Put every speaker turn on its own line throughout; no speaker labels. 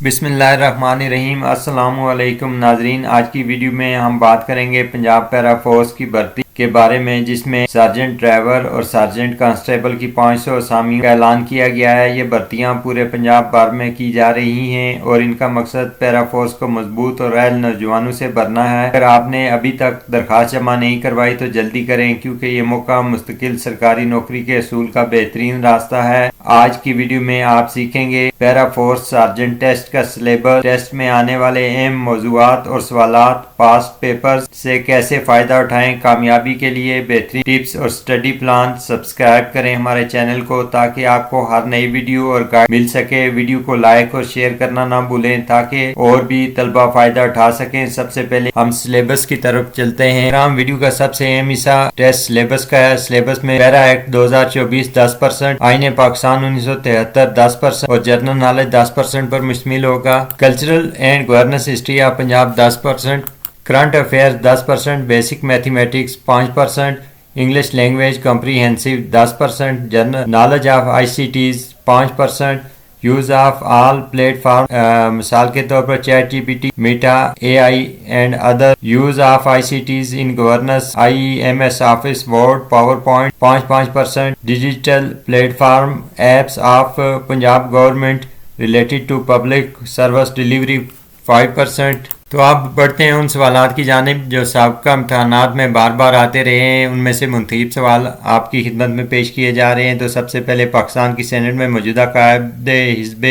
بسم اللہ الرحمن الرحیم۔ السلام علیکم ناظرین، آج کی ویڈیو میں ہم بات کریں گے پنجاب پیرا فورس کی بھرتی کے بارے میں، جس میں سارجنٹ ڈرائیور اور سارجنٹ کانسٹیبل کی 500 اسامیوں کا اعلان کیا گیا ہے۔ یہ بھرتیاں پورے پنجاب بھر میں کی جا رہی ہیں اور ان کا مقصد پیرا فورس کو مضبوط اور اہل نوجوانوں سے بھرنا ہے۔ اگر آپ نے ابھی تک درخواست جمع نہیں کروائی تو جلدی کریں، کیونکہ یہ موقع مستقل سرکاری نوکری کے حصول کا بہترین راستہ ہے۔ آج کی ویڈیو میں آپ سیکھیں گے پیرا فورس سارجنٹ ٹیسٹ کا سلیبس، ٹیسٹ میں آنے والے اہم موضوعات اور سوالات، پاسٹ پیپر سے کیسے فائدہ اٹھائیں، کامیابی کے لیے بہترین ٹپس اور اسٹڈی پلان۔ سبسکرائب کریں ہمارے چینل کو تاکہ آپ کو ہر نئی ویڈیو اور گائیڈ مل سکے۔ ویڈیو کو لائک اور شیئر کرنا نہ بھولیں تاکہ اور بھی طلبہ فائدہ اٹھا سکیں۔ سب سے پہلے ہم سلیبس کی طرف چلتے ہیں۔ ویڈیو کا سب سے اہم حصہ ٹیسٹ سلیبس کا ہے۔ سلیبس میں پیرا ایکٹ 2024 10%، آئین پاکستان 1973 10% اور جنرل نالج 10% پر مشتمل ہوگا۔ Cultural and governance history of Punjab 10%، current affairs 10%، basic mathematics 5%، English language comprehensive 10%، general knowledge of I C Ts 5%، use of all platform مثال کے طور پر ChatGPT, Meta, A I and other, use of I C Ts in governance, I M S Office, Word, PowerPoint 5%، digital platform apps of Punjab government related to public service delivery 5%۔ تو آپ بڑھتے ہیں ان سوالات کی جانب جو سابقہ امتحانات میں بار بار آتے رہے ہیں۔ ان میں سے منتخب سوال آپ کی خدمت میں پیش کیے جا رہے ہیں۔ تو سب سے پہلے پاکستان کی سینٹ میں موجودہ قائد حزب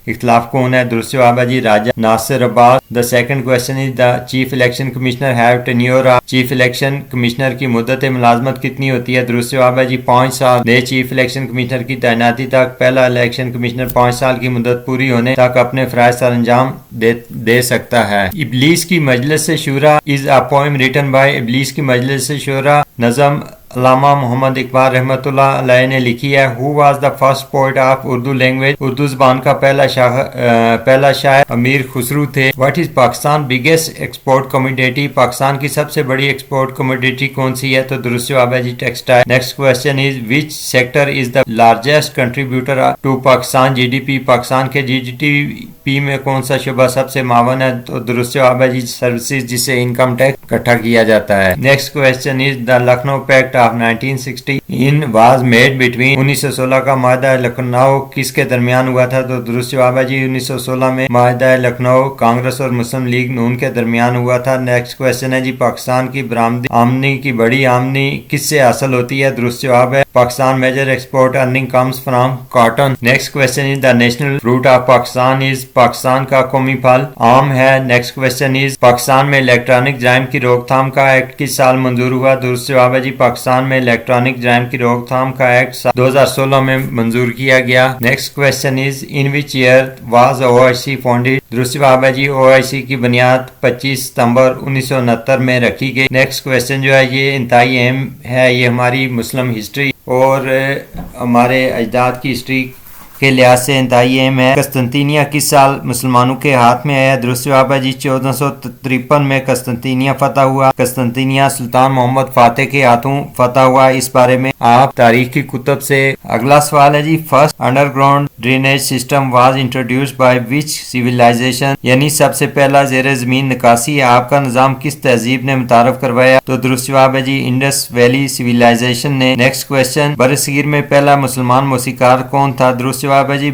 اختلاف کون ہے؟ درست جواب ہے جی Raja Nasir Abbas. The second question is the chief election commissioner have tenure of, chief election commissioner کی مدت ملازمت کتنی ہوتی ہے؟ درست جواب ہے جی 5 سال۔ نئے چیف الیکشن کمشنر کی تعیناتی تک پہلا الیکشن کمشنر 5 سال کی مدت پوری ہونے تک اپنے فرائض سر انجام دے سکتا ہے۔ ابلیس کی مجلس شورا از اے پوئم ریٹن بائی، ابلیس کی مجلس شورا نظم علامہ محمد اقبال رحمۃ اللہ علیہ نے لکھی ہے۔ Who was the first poet of Urdu language, Urdu زبان کا پہلا شاعر امیر خسرو تھے۔ What is Pakistan biggest export commodity, Pakistan کی سب سے بڑی ایکسپورٹ کموڈیٹی کون سی ہے؟ تو درست جواب ہے جی textile. Next question is which sector is the largest contributor to Pakistan G D P, Pakistan کے جی ڈی پی میں کون سا شعبہ سب سے معاون ہے؟ تو درست جواب ہے جی سروسز، جس سے انکم ٹیکس اکٹھا کیا جاتا ہے۔ Next question is the Lucknow packet of 1916 was made between, 1916 کا معاہدہ لکھنؤ کس کے درمیان ہوا تھا؟ تو درست جواب ہے جی 1916 میں معاہدہ لکھنؤ کانگریس اور مسلم لیگ نون کے درمیان ہوا تھا۔ نیکسٹ کویسچن ہے جی پاکستان کی برآمدی آمدنی کی بڑی آمدنی کس سے حاصل ہوتی ہے؟ درست جواب ہے Pakistan major export earning comes from cotton. Next question is the national fruit of Pakistan is, Pakistan کا قومی پھل آم ہے۔ نیکسٹ کویسچن از پاکستان میں الیکٹرانک جرائم کی روک تھام کا ایکٹ کس سال منظور ہوا؟ درست جواب ہے جی پاکستان میں الیکٹرانک جرائم کی روک تھام کا ایکٹ 2016 میں منظور کیا گیا۔ Next question is in which year was O I C founded? درست جواب ہے جی او آئی سی کی بنیاد 25 ستمبر 1969 میں رکھی گئی۔ نیکسٹ کویسچن جو ہے یہ انتہائی اہم ہے، یہ ہماری مسلم ہسٹری اور ہمارے اجداد کی ہسٹری کے لحاظ سے انتہائی اہم ہے۔ قسطنطینیہ کس سال مسلمانوں کے ہاتھ میں آیا؟ درست جواب ہے جی 1453 میں قسطنطینیہ فتح ہوا۔ قسطنطینیہ سلطان محمد فاتح کے ہاتھوں فتح ہوا۔ اس بارے میں آپ تاریخ کی کتب سے۔ اگلا سوال ہے جی first underground drainage system was introduced by which civilization, یعنی سب سے پہلا زیر زمین نکاسی آپ کا نظام کس تہذیب نے متعارف کروایا؟ تو درست جواب ہے جی انڈس ویلی سیویلائزیشن نے۔ نیکسٹ کویسچن برصغیر میں پہلا مسلمان موسیقار کون تھا؟ درست جواب ہے جی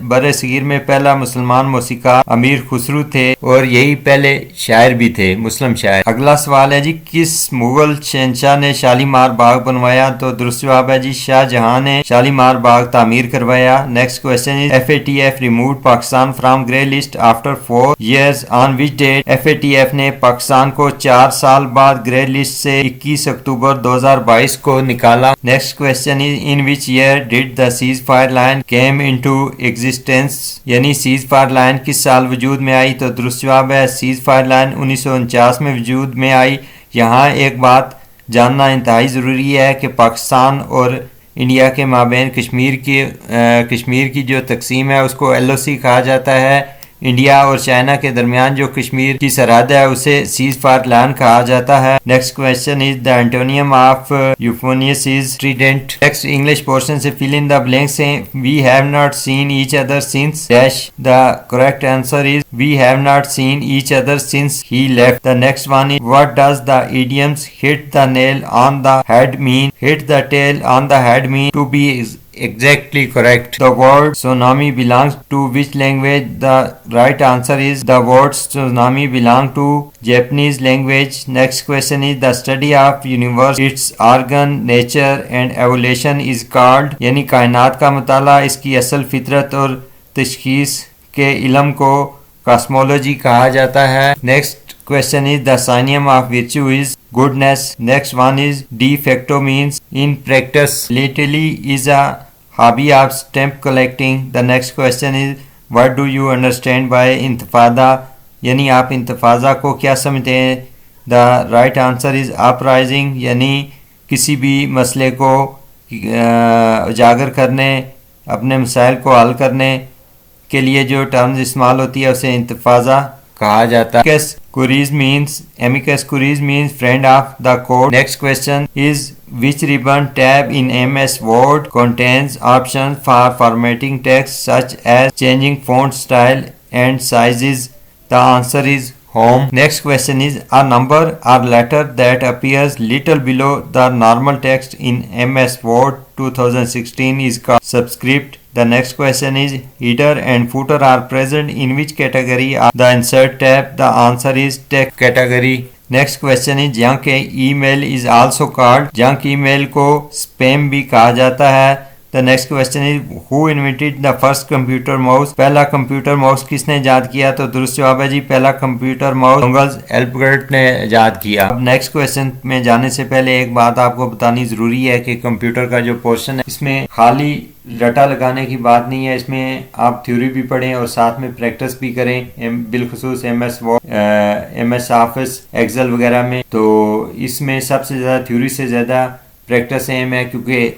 برصغیر میں پہلا مسلمان موسیقار امیر خسرو تھے اور یہی پہلے شاعر بھی تھے، مسلم شاعر۔ اگلا سوال ہے جی کس مغل شہنشاہ نے شالیمار باغ بنوایا؟ تو درست جواب ہے جی شاہ جہاں نے شالیمار باغ تعمیر کروایا۔ Next question is F A T F removed Pakistan from grey list after 4 years on which date? F A T F نے پاکستان کو 4 سال بعد گرے لسٹ سے 21 اکتوبر 2022 کو نکالا۔ Next question is in which year did the ceasefire line came into existence, یعنی ceasefire line کس سال وجود میں آئی؟ تو درست جواب ہے سیز فائر لائن 1949 میں وجود میں آئی۔ یہاں ایک بات جاننا انتہائی ضروری ہے کہ پاکستان اور انڈیا کے مابین کشمیر کی جو تقسیم ہے اس کو ایل او سی کہا جاتا ہے۔ انڈیا اور چائنا کے درمیان جو کشمیر کی سرحد ہے اسے سیز فائر لائن کہا جاتا ہے. Next question is the antonym of euphonious is strident. Next English portion سے فل ان دا بلینکس ہیں. We have not seen each other since dash. The correct answer is we have not seen each other since he left. The next one is what does the idioms hit the nail on the head mean. Hit the tail on the head mean to be exactly correct. The word tsunami belongs to which language? The right answer is the word tsunami belong to Japanese language. Next question is the study of universe, its organ, nature and evolution is called. یعنی کائنات کا مطالعہ، اس کی اصل فطرت اور تشخیص کے علم کو کاسمولوجی کہا جاتا ہے. Next question is the synonym of virtue is goodness. Next one is de facto means in practice. Literally is a hobby of stamp collecting. The next question is what do you understand by انتفاضہ؟ یعنی آپ انتفاضہ کو کیا سمجھتے ہیں؟ The right answer is uprising. یعنی کسی بھی مسئلے کو اجاگر کرنے، اپنے مسائل کو حل کرنے کے لیے جو ٹرمز استعمال ہوتی ہے اسے انتفاضہ کہا جاتا ہے. Amicus curiae means friend of the court. Next question is which ribbon tab in MS Word contains options for formatting text such as changing font style and sizes? The answer is home. Next question is a number or letter that appears little below the normal text in MS Word 2016 is called subscript. The next question is header and footer are present in which category of the insert tab? The answer is text category. Next question is junk email is also called. Junk email کو spam بھی کہا جاتا ہے. The next question is who invented the first computer mouse? پہلا computer mouse کس نے ایجاد کیا؟ تو درست جواب ہے جی پہلا کمپیوٹر ماؤس چارلز ایلبرٹ نے ایجاد کیا. اب نیکسٹ کویشچن میں جانے سے پہلے ایک بات آپ کو بتانی ضروری ہے کہ کمپیوٹر کا جو پورشن ہے اس میں خالی رٹا لگانے کی بات نہیں ہے، اس میں آپ تھیوری بھی پڑھیں اور ساتھ میں پریکٹس بھی کریں، بالخصوص ایم ایس آفس ایکسل وغیرہ میں. تو اس میں سب سے زیادہ تھیوری سے زیادہ پریکٹس اہم ہے کیونکہ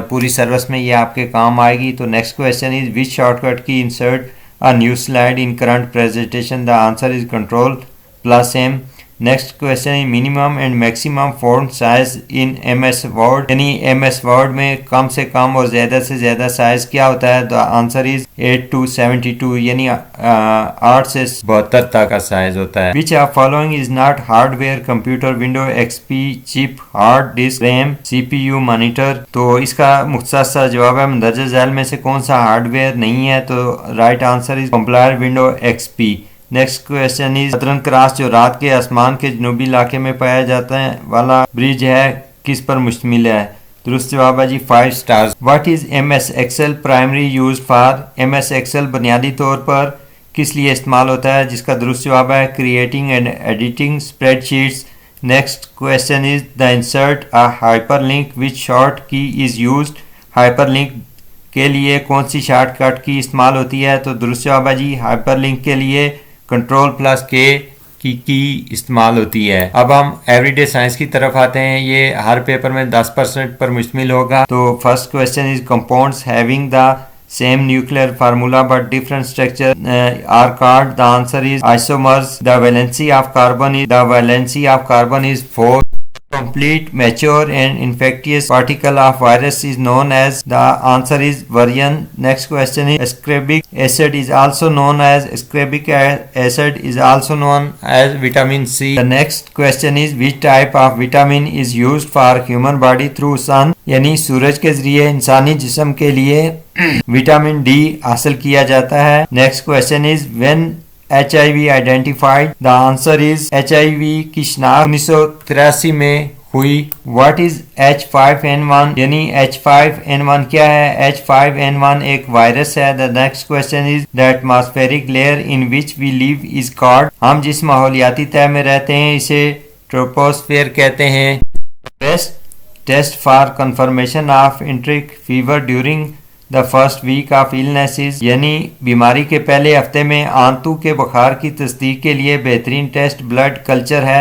پوری سروس میں یہ آپ کے کام آئے گی. تو نیکسٹ کویشچن از وچ شارٹ کٹ کی insert a new slide in current presentation? The answer is control plus M. Next question is minimum and maximum font size in MS Word. یعنی MS Word میں کم سے کم اور زیادہ سے زیادہ سائز کیا ہوتا ہے؟ The answer is 8 to 72 یعنی 8 سے 72 تک کا سائز ہوتا ہے. Which of following is not hardware? Computer, Windows XP, chip, hard disk, RAM, CPU, monitor. تو اس کا مختصر سا جواب ہے مندرجہ ذیل میں سے کون سا ہارڈ ویئر نہیں ہے؟ تو right answer is compiler Windows XP. Next question is southern cross جو رات کے آسمان کے جنوبی علاقے میں پایا جاتا ہے والا برج ہے کس پر مشتمل ہے؟ درست جواب ہے جی 5 stars. What is M S Excel primary use for? M S Excel بنیادی طور پر کس لیے استعمال ہوتا ہے؟ جس کا درست جواب ہے creating and editing spread sheets. Next question is the insert a hyper link which short کی از یوزڈ؟ ہائپر لنک کے لیے کون سی شارٹ کٹ کی استعمال ہوتی ہے؟ تو درست جواب ہے جی ہائپر لنک کے لیے کنٹرول پلس کے کی استعمال ہوتی ہے. اب ہم ایوری ڈے سائنس کی طرف آتے ہیں. یہ ہر پیپر میں 10% پر مشتمل ہوگا. تو first question is compounds having the same nuclear formula but different structure are called. The answer is isomers. The valency of carbon is 4. Complete, mature and infectious particle of virus is known as? The answer is virion. Next question is ascorbic acid is also known as vitamin C. The next question is which type of vitamin is used for human body through sun? یعنی سورج کے ذریعے انسانی جسم کے لیے vitamin D حاصل کیا جاتا ہے. Next question is when HIV identified? The answer is HIV کی شناخت 1983 میں ہوئی. What is H5N1? یعنی H5N1 کیا ہے؟ H5N1 ایک وائرس ہے. The next question is the atmospheric layer in which we live is called? ہم جس ماحولیاتی تہ میں رہتے ہیں اسے ٹروپوسفیئر کہتے ہیں. Best test for confirmation of enteric fever during the first week of illnesses. یعنی بیماری کے پہلے ہفتے میں آنتو کے بخار کی تصدیق کے لیے بہترین ٹیسٹ بلڈ کلچر ہے.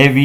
AV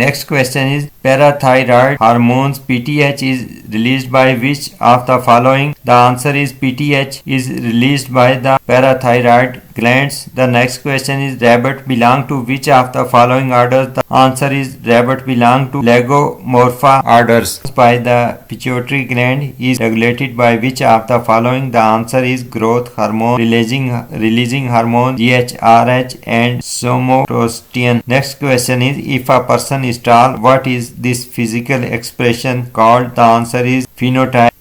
Next question is parathyroid hormones PTH is released by which of the following? The answer is PTH is released by the parathyroid glands. The next question is rabbit belong to which of the following orders? The answer is rabbit belong to Lagomorpha orders. By the pituitary gland is regulated by which of the following? The answer is growth hormone, releasing hormone GHRH and somatostatin. Next question is if a person is tall, what is this physical expression called? The answer is phenotype.